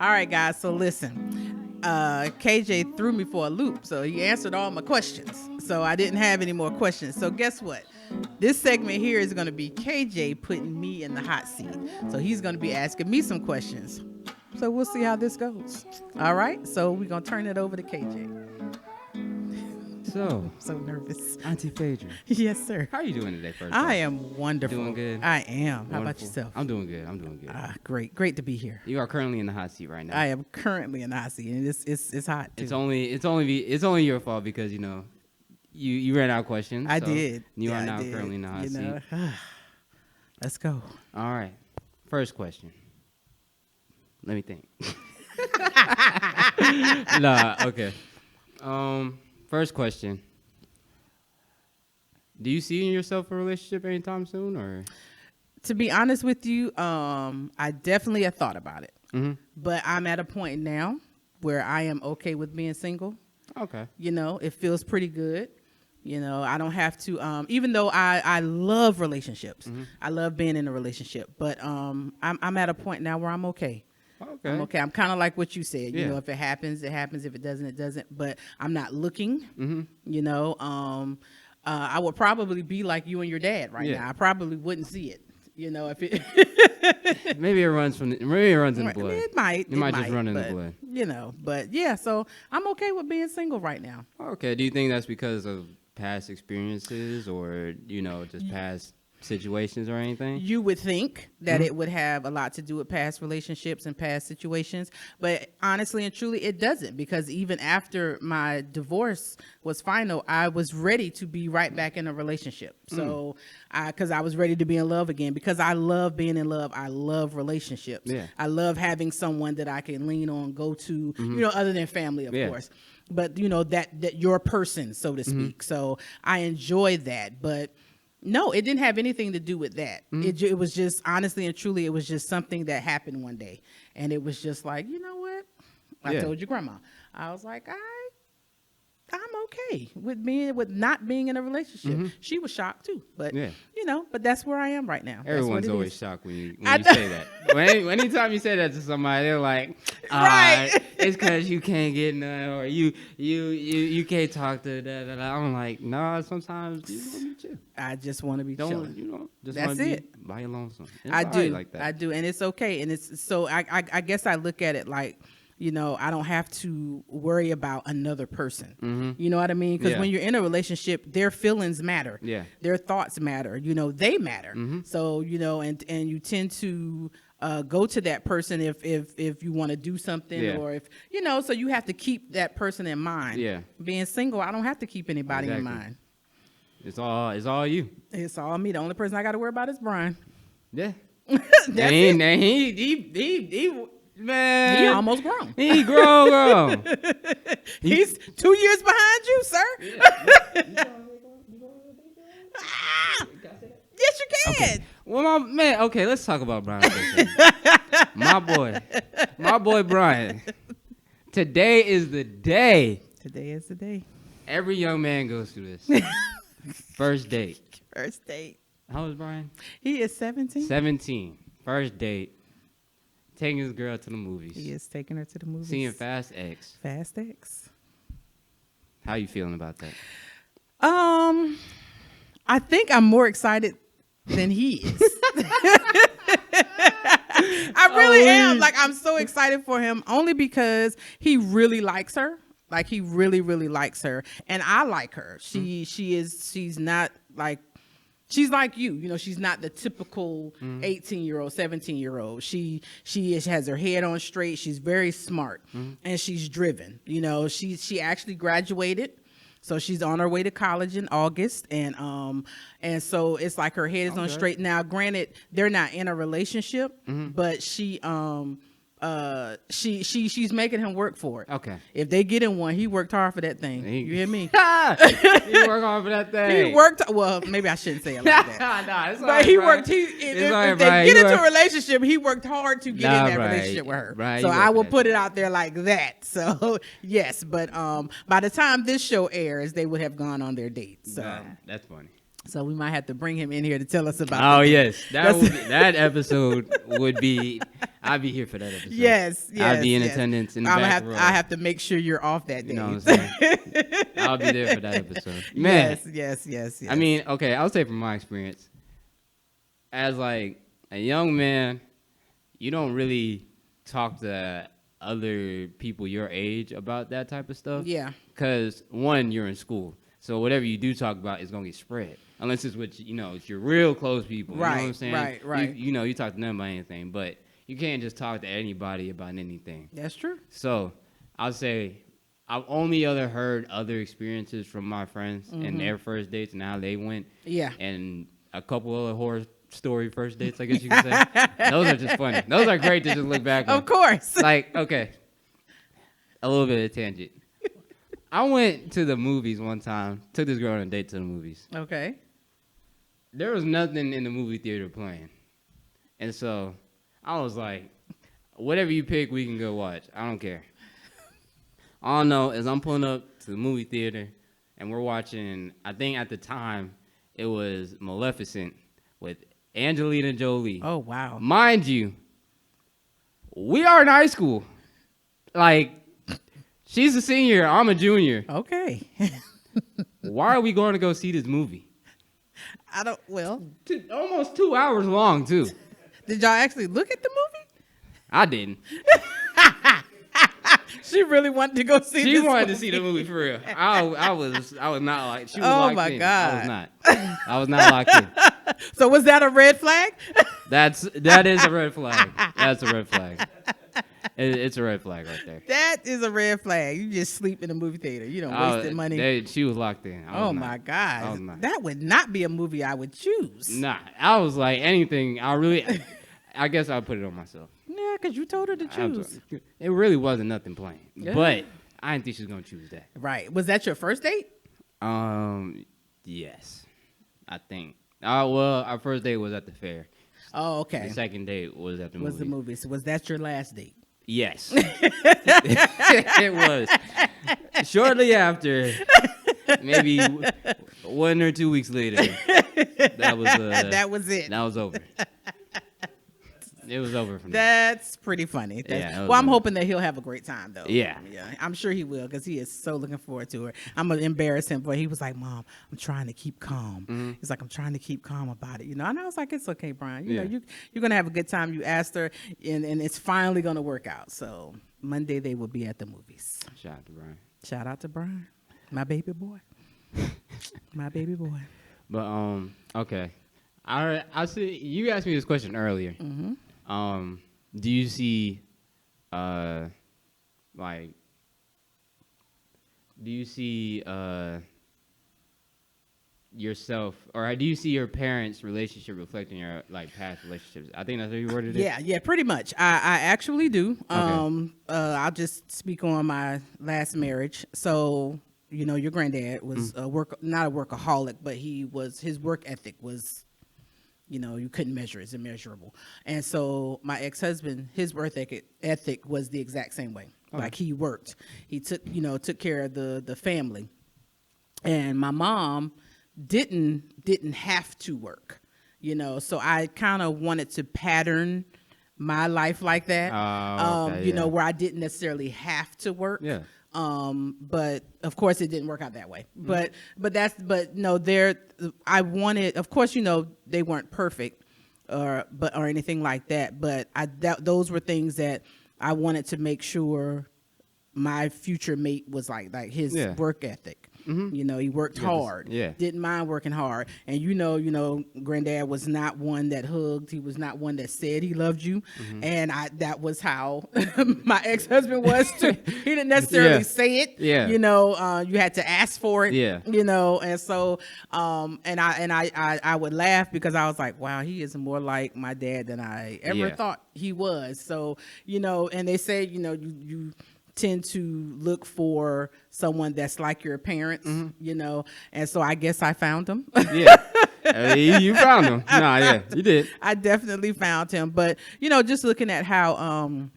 All right, guys. So listen, KJ threw me for a loop. So he answered all my questions. So I didn't have any more questions. So guess what? This segment here is going to be KJ putting me in the hot seat. So he's going to be asking me some questions. So we'll see how this goes. All right. So we're going to turn it over to KJ. So, I'm so nervous. Auntie Phaedra. Yes, sir. How are you doing today, first? I am wonderful. Doing good? I am. Wonderful. How about yourself? I'm doing good. Great. Great to be here. You are currently in the hot seat right now. I am currently in the hot seat, and it's hot too. It's only your fault because you ran out of questions. I so did. You are now currently in the hot seat. Let's go. All right. First question. Let me think. Okay. First question. Do you see yourself in a relationship anytime soon, or? To be honest with you, I definitely have thought about it. Mm-hmm. But I'm at a point now where I am okay with being single. Okay. It feels pretty good. I don't have to, even though I love relationships. Mm-hmm. I love being in a relationship. But I'm at a point now where I'm okay. Okay. I'm okay. I'm kind of like what you said. Yeah. If it happens, it happens. If it doesn't, it doesn't. But I'm not looking. Mm-hmm. I would probably be like you and your dad right now. I probably wouldn't see it. If it maybe it runs in the blood. It might. It might just run in the blood. But yeah. So I'm okay with being single right now. Okay. Do you think that's because of past experiences, or just past situations or anything? You would think that it would have a lot to do with past relationships and past situations, but honestly and truly it doesn't, because even after my divorce was final, I was ready to be right back in a relationship. So because I was ready to be in love again, because I love being in love. I love relationships. Yeah. I love having someone that I can lean on, go to, other than family, of course. But that your person, so to speak. So I enjoy that, but no, it didn't have anything to do with that. It was just, honestly and truly, it was just something that happened one day. And it was just like, you know what? I told your grandma. I was like, I'm okay with not being in a relationship. She was shocked too. But, but that's where I am right now. Everyone's always shocked when you say that. Anytime you say that to somebody, they're like, right. It's because you can't get none, or you can't talk to that. I'm like, no, sometimes you want to be chill. I just want to be chill. Just that's it. By your lonesome. I do. Like that. I do. And it's okay. And it's so I guess I look at it like, I don't have to worry about another person. You know what I mean? Because when you're in a relationship, their feelings matter. Yeah. Their thoughts matter. They matter. So, and you tend to go to that person if you want to do something, or if, so you have to keep that person in mind. Yeah. Being single, I don't have to keep anybody in mind. It's all you. It's all me. The only person I got to worry about is Brian. Yeah. That's it. Man, he almost grown. He grown. He's 2 years behind you, sir. Yes, you can. Okay. Well, okay, let's talk about Brian. my boy Brian. Today is the day. Today is the day. Every young man goes through this. First date. First date. How old is Brian? He is 17. 17. First date. Taking his girl to the movies. He is taking her to the movies. Seeing Fast X. Fast X. How you feeling about that? I think I'm more excited than he is. I really am. Like, I'm so excited for him, only because he really likes her. Like, he really, really likes her. And I like her. She's not like, she's like you, she's not the typical 18-year-old, 17-year-old. She has her head on straight. She's very smart, and she's driven. She actually graduated, so she's on her way to college in August, and so it's like her head is on straight. Now, granted, they're not in a relationship, but she's making him work for it. Okay. If they get in one, he worked hard for that thing. You hear me? He worked hard for that thing. He worked. Well, maybe I shouldn't say it like that. Nah, it's but right, he Brian. worked. If they get into a relationship, he worked hard to get in that relationship with her. Right, so I will put it out there like that. So yes, but by the time this show airs, they would have gone on their date. So that's funny. So we might have to bring him in here to tell us about. Oh yes, that episode would be. I'd be here for that episode. Yes, I'd be in attendance in the back row. I have to make sure you're off that day. You know what I'm saying? I'll be there for that episode. Man, yes. I mean, okay, I'll say from my experience, as like a young man, you don't really talk to other people your age about that type of stuff. Yeah. Because one, you're in school, so whatever you do talk about is gonna get spread. Unless it's with it's your real close people. Right. You know what I'm saying? Right. You talk to them about anything, but you can't just talk to anybody about anything. That's true. So I'll say I've only heard other experiences from my friends and their first dates and how they went. Yeah. And a couple of horror story first dates, I guess you could say. Those are just funny. Those are great to just look back on. Of course. Like, okay, a little bit of tangent. I went to the movies one time, took this girl on a date to the movies. Okay. There was nothing in the movie theater playing. And so I was like, whatever you pick, we can go watch. I don't care. All I know is I'm pulling up to the movie theater, and we're watching, I think at the time, it was Maleficent with Angelina Jolie. Oh, wow. Mind you, we are in high school. Like, she's a senior, I'm a junior. Okay. Why are we going to go see this movie? Almost 2 hours long, too. Did y'all actually look at the movie? I didn't. She really wanted to go see. She wanted to see the movie for real. I was not like. She was oh locked in. God! I was not. I was not locked in. So was that a red flag? That is a red flag. That's a red flag. It's a red flag right there. That is a red flag. You just sleep in the movie theater. You don't waste money. She was locked in. Oh my God! That would not be a movie I would choose. Nah, I was like anything. I guess I'll put it on myself. Yeah, because you told her to choose. It really wasn't nothing playing. Yeah. But I didn't think she was going to choose that. Right. Was that your first date? Yes. I think. Well, our first date was at the fair. Oh, okay. The second date was at the movie. Was the movie. So was that your last date? Yes. It was. Shortly after, maybe 1 or 2 weeks later, that was it. That was over. It was over for me. That's pretty funny. Well, I'm hoping that he'll have a great time, though. Yeah. I'm sure he will because he is so looking forward to her. I'm going to embarrass him, but he was like, Mom, I'm trying to keep calm. Mm-hmm. He's like, I'm trying to keep calm about it. And I was like, it's okay, Brian. You know, you're going to have a good time. You asked her, and it's finally going to work out. So Monday they will be at the movies. Shout out to Brian. Shout out to Brian, my baby boy. My baby boy. But, okay. I see you asked me this question earlier. Mm-hmm. Do you see, yourself, or do you see your parents' relationship reflecting your past relationships? I think that's how you worded it. Yeah, pretty much. I actually do. Okay. I'll just speak on my last marriage. So, your granddad was not a workaholic, but his work ethic was, you couldn't measure it. It's immeasurable. And so my ex-husband, his work ethic was the exact same way. Okay. Like he worked. He took care of the family. And my mom didn't have to work, so I kind of wanted to pattern my life like that. Where I didn't necessarily have to work. Yeah. But of course it didn't work out that way. I wanted, of course, they weren't perfect or anything like that. But those were things that I wanted to make sure my future mate was like his work ethic. Mm-hmm. He worked hard. Didn't mind working hard. And granddad was not one that hugged. He was not one that said he loved you. Mm-hmm. And that was how my ex-husband was too. He didn't necessarily say it. Yeah. You had to ask for it. Yeah. And so and I would laugh because I was like, wow, he is more like my dad than I ever thought he was. So, and they say, you tend to look for someone that's like your parents, and so I guess I found him. You found him. You did. I definitely found him. But just looking at how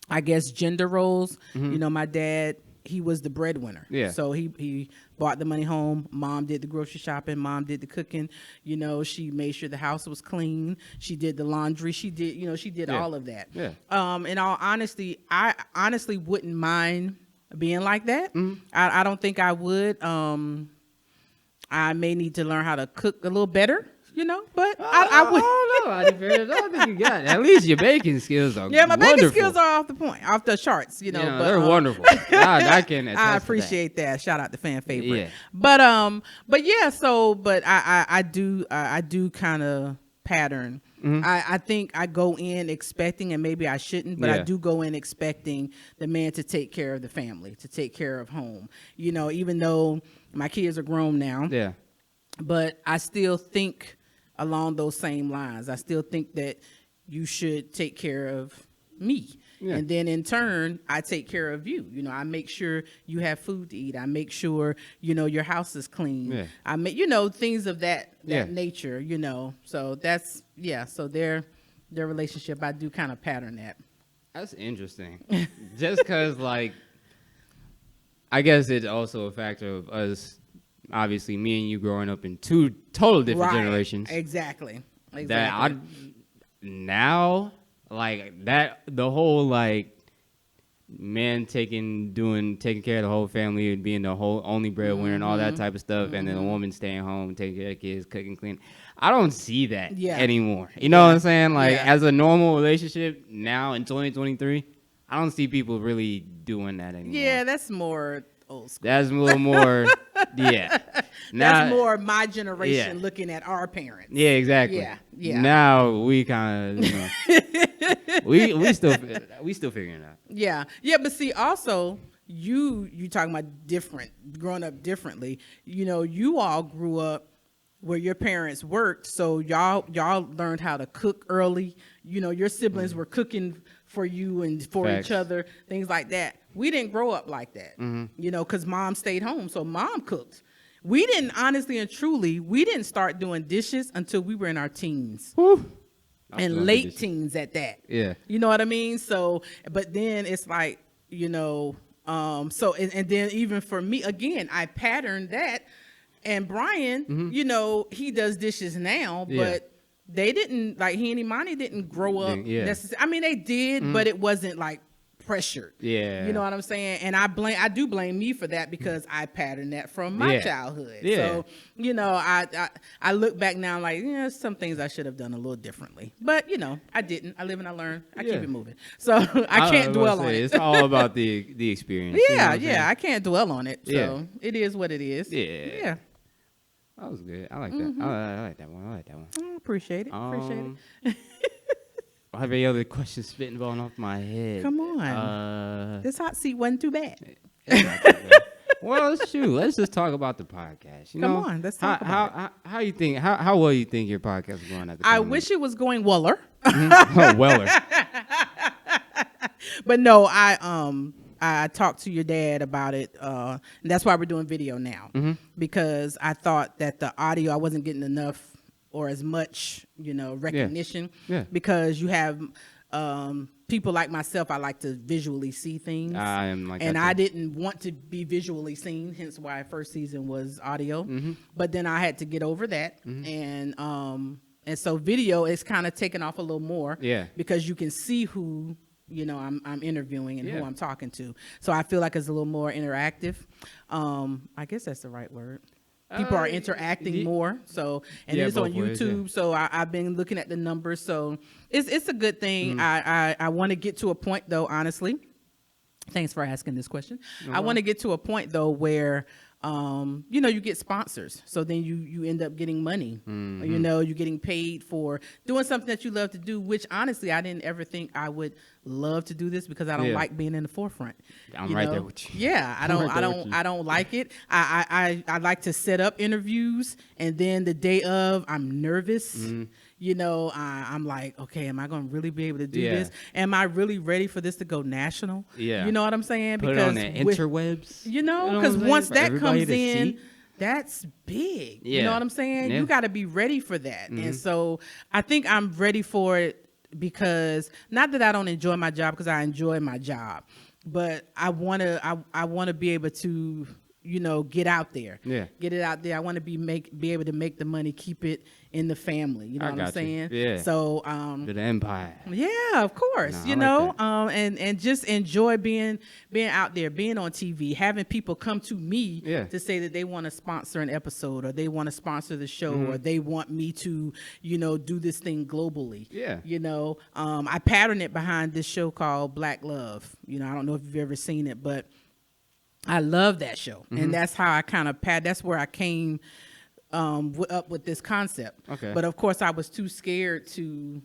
I guess gender roles, my dad, he was the breadwinner. Yeah. So he brought the money home. Mom did the grocery shopping. Mom did the cooking. You know, she made sure the house was clean. She did the laundry. She did all of that. Yeah. In all honesty, I honestly wouldn't mind being like that. I don't think I would. I may need to learn how to cook a little better. You know, but I would. I don't think you got it. At least your baking skills are Yeah, my baking wonderful. skills are off the charts. You know, but, they're wonderful. I can. I appreciate that. Shout out to fan favorite. Yeah. But yeah. So, but I do kind of pattern. I think I go in expecting, and maybe I shouldn't, but I do go in expecting the man to take care of the family, to take care of home. You know, even though my kids are grown now. Yeah. But I still think along those same lines. I still think that you should take care of me. Yeah. And then in turn, I take care of you. You know, I make sure you have food to eat. I make sure, you know, your house is clean. Yeah. I make, you know, things of that nature, you know. So that's, so their relationship, I do kind of pattern that. That's interesting. Just because, like, I guess it's also a factor of us, obviously, me and you growing up in two total different generations. Exactly. That now, like, that, the whole, like, man taking care of the whole family and being the whole only breadwinner and all that type of stuff, and then a woman staying home, taking care of the kids, cooking, clean. I don't see that anymore. You know what I'm saying? Like, as a normal relationship now in 2023, I don't see people really doing that anymore. Yeah, that's more old school. That's a little more, That's more my generation looking at our parents. Yeah, exactly. Yeah. Now we kind of, you know, we still figuring it out. Yeah. But see, also you talking about growing up differently. You know, you all grew up where your parents worked, so y'all learned how to cook early. You know, your siblings were cooking for you and for each other, things like that. We didn't grow up like that, you know, because mom stayed home, so mom cooked. We didn't, honestly and truly, we didn't start doing dishes until we were in our teens. And late teens at that. Yeah. You know what I mean? So, but then it's like, you know, so, and then even for me, again, I patterned that. And Brian, you know, he does dishes now, but they didn't, like, he and Imani didn't grow up necessarily. I mean, they did, but it wasn't like pressured. Yeah. You know what I'm saying? And I do blame me for that because I patterned that from my childhood. Yeah. So, you know, I look back now like, some things I should have done a little differently. But, you know, I didn't. I live and I learn. I keep it moving. So I can't dwell on it. It's all about the experience. Yeah, you know I can't dwell on it. So it is what it is. Yeah. That was good. I like that. I like that one. Appreciate it. I have any other questions spitballing off my head? Come on. This hot seat wasn't too bad. Well, shoot. Let's just talk about the podcast. You know, let's talk about it. How you think? How well you think your podcast is going at the time? I wish it was going weller. Weller. But no, I talked to your dad about it, and that's why we're doing video now, because I thought that the audio, I wasn't getting enough or as much, you know, recognition, because you have people like myself. I like to visually see things, and I didn't want to be visually seen, hence why first season was audio. But then I had to get over that, and so video is kind of taking off a little more, because you can see who, you know, I'm interviewing and who I'm talking to. So I feel like it's a little more interactive. I guess that's the right word. People are interacting more. So, and it's on YouTube. Ways, so I've been looking at the numbers. So it's a good thing. I want to get to a point though, honestly. Thanks for asking this question. I want to get to a point though where you know, you get sponsors. So then you end up getting money. You know, you're getting paid for doing something that you love to do, which honestly, I didn't ever think I would love to do this because I don't like being in the forefront. I'm right there with you. Yeah, I don't like it. I like to set up interviews, and then the day of, I'm nervous. You know, I'm like, okay, am I going to really be able to do this? Am I really ready for this to go national? Yeah. You know what I'm saying? Put because it on the interwebs. You know, because once that comes in, that's big. Yeah. You know what I'm saying? You got to be ready for that. And so I think I'm ready for it because not that I don't enjoy my job, because I enjoy my job, but I want to be able to, you know, get out there. Yeah. Get it out there. I want to be able to make the money, keep it in the family. You know what I'm saying? Yeah. So to the empire. yeah, of course. No, you know, and just enjoy being out there, being on TV, having people come to me to say that they want to sponsor an episode, or they want to sponsor the show, or they want me to, you know, do this thing globally. Yeah. You know, I pattern it behind this show called Black Love. You know, I don't know if you've ever seen it, but I love that show, and that's how I kind of that's where I came up with this concept. Okay. But of course, I was too scared to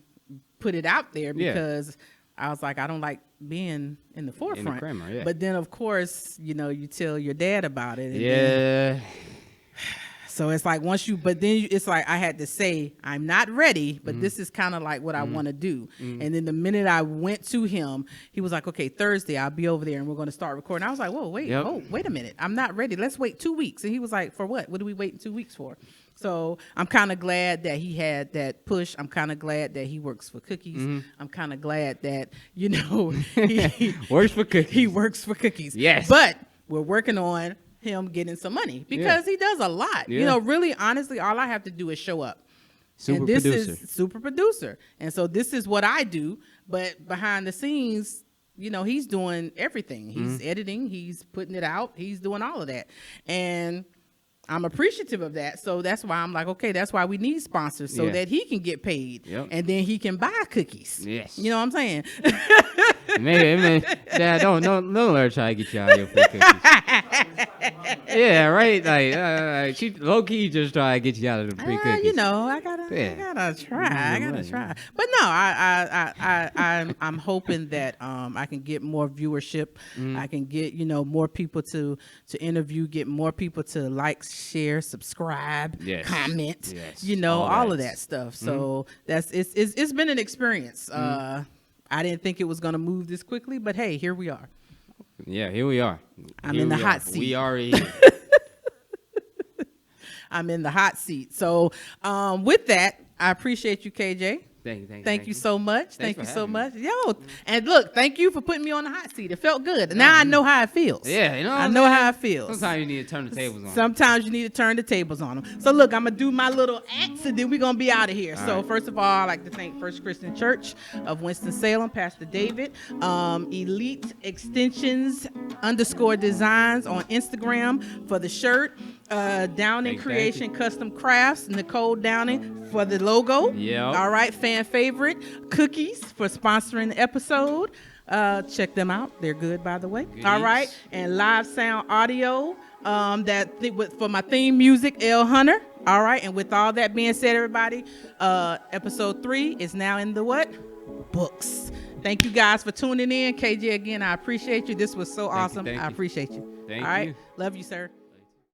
put it out there because I was like, I don't like being in the forefront. In the camera, But then, of course, you know, you tell your dad about it. And Yeah. so it's like but then it's like I had to say, I'm not ready, but this is kind of like what I want to do. And then the minute I went to him, he was like, okay, Thursday, I'll be over there and we're going to start recording. I was like, whoa, wait a minute. I'm not ready. Let's wait 2 weeks. And he was like, for what? What are we waiting 2 weeks for? So I'm kind of glad that he had that push. I'm kind of glad that he works for cookies. I'm kind of glad that, you know, he works for cookies. He works for cookies. Yes. But we're working on him getting some money because he does a lot. You know, really, honestly, all I have to do is show up. Super this producer. is super producer. And so this is what I do, but behind the scenes, you know, he's doing everything. He's editing, he's putting it out, he's doing all of that. And I'm appreciative of that. So that's why I'm like, okay, that's why we need sponsors so that he can get paid and then he can buy cookies. Yes. You know what I'm saying? Man, Dad, don't let her try to get you out of your free cookies. Yeah, right. Like she low key just try to get you out of the free cookies. You know, I gotta try. But no, I'm hoping that I can get more viewership. I can get, you know, more people to interview, get more people to like, share, subscribe, comment. You know, all of that stuff. So it's been an experience. I didn't think it was going to move this quickly, but hey, here we are. Yeah, here we are. I'm in the hot seat. We are here. I'm in the hot seat. So with that, I appreciate you, KJ. Thank you so much. Thank you so much. Yo, and look, thank you for putting me on the hot seat. It felt good. Now I know how it feels. Yeah, you know. I know how it feels. Sometimes you need to turn the tables on. Sometimes you need to turn the tables on them. So look, I'm gonna do my little acts, and then we're gonna be out of here. So first of all, I'd like to thank First Christian Church of Winston-Salem, Pastor David, Elite Extensions _designs on Instagram for the shirt. Downing Creation Custom Crafts, Nicole Downing for the logo. Yeah. All right, fan favorite. Cookies for sponsoring the episode. Check them out. They're good, by the way. Good All right, and Live Sound Audio. For my theme music, L Hunter. All right, and with all that being said, everybody, episode 3 is now in the what? Books. Thank you guys for tuning in. KJ, again, I appreciate you. This was so awesome. I appreciate you. Thank all right, you. love you, sir.